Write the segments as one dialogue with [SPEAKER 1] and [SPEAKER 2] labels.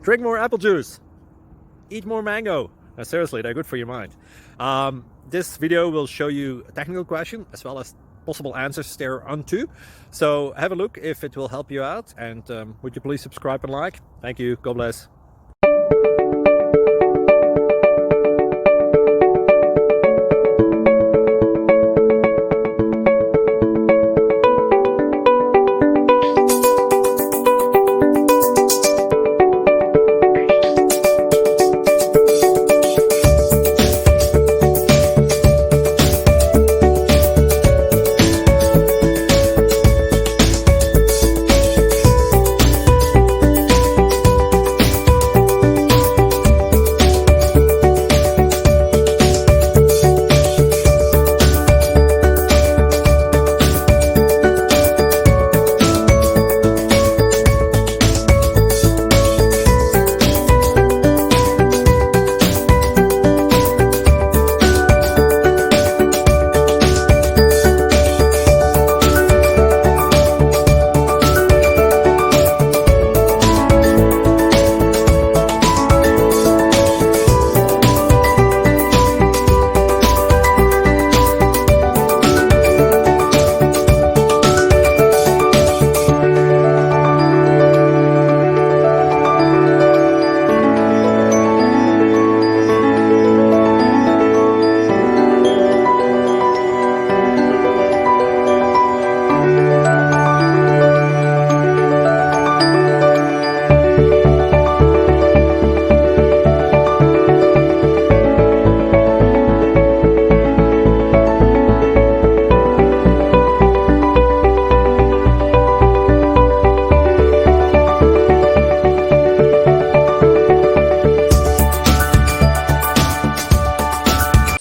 [SPEAKER 1] Drink more apple juice. Eat more mango. Seriously, they're good for your mind. This video will show you a technical question as well as possible answers thereunto. So have a look if it will help you out, and would you please subscribe and like? Thank you. God bless.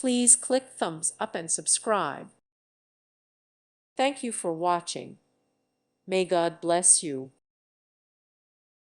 [SPEAKER 2] Please click thumbs up and subscribe. Thank you for watching. May God bless you.